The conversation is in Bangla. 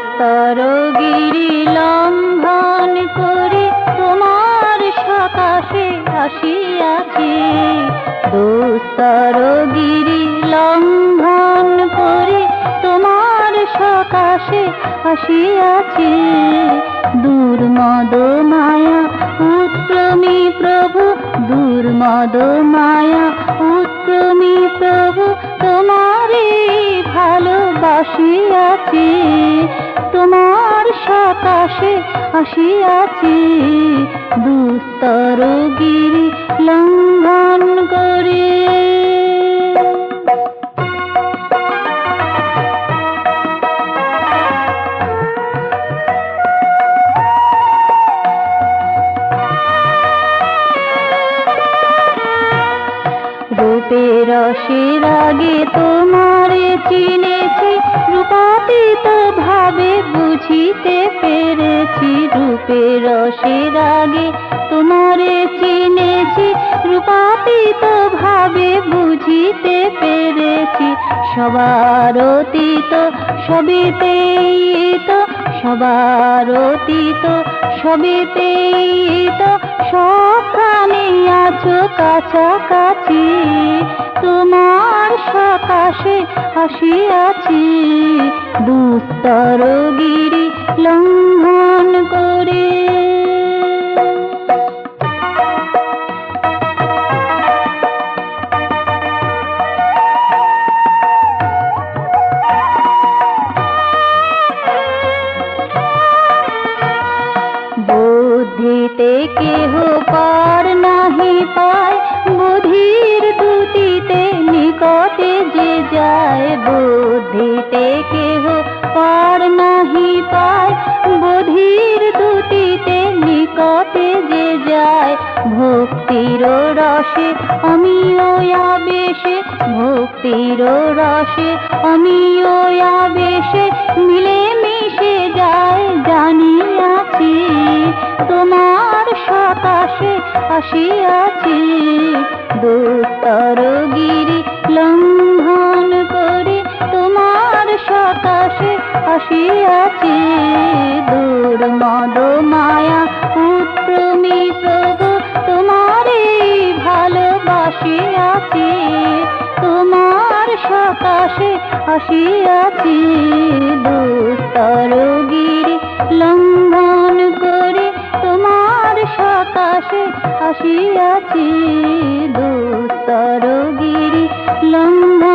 দুস্তর গিরি লঙ্ঘন করে তোমার সকাশে আসিয়াছি। দুস্তর গিরি লঙ্ঘন করে তোমার সকাশে আসিয়াছি। দুর্মদ মায়া উত্তমী প্রভু, দুর্মদ মায়া উত্তমী প্রভু, তোমারে ভালোবাসিয়াছি। তোমার সকাশে আসিয়াছি। দুস্তর গিরি লঙ্ঘন করে। রূপের রসের আগে তোমারে চিনেছি, রূপাতীত ভাবে বুঝিতে পেরেছি। রূপের রসের আগে তোমারে চিনেছি, রূপাতীত ভাবে বুঝিতে পেরেছি। সবার অতীত সবিতেই তো, সবার অতীত সবিতেই তো, সবখানে আছো কাছাকাছি। তোমার সকাশে আসিয়াছি। দুস্তর গিরি লঙ্ঘন করে। বুদ্ধিতে কেহ পার নাহি পায়, বুদ্ধির দুতিতে নিকটে যে যায়। বুদ্ধিতে কেহ পার নাহি পায়, বুদ্ধির দুতিতে নিকটে যে যায়। ভক্তির রসে আমিও আবেশে, ভক্তির রসে আমিও আবেশে, মিলে মিশে যায় জানিয়াছি। তোমার সকাশে আসিয়াছি। দুস্তর গিরি লঙ্ঘন করে তোমার সকাশে আসিয়াছি। দুর্মদ মায়া উত্তমী প্রভু, তোমারে ভালোবাসিয়াছি। তোমার সকাশে আসিয়াছি। দুস্তর গিরি লঙ্ঘন করে তোমার সকাশে আসিয়াছি। দুস্তর গিরি লঙ্ঘন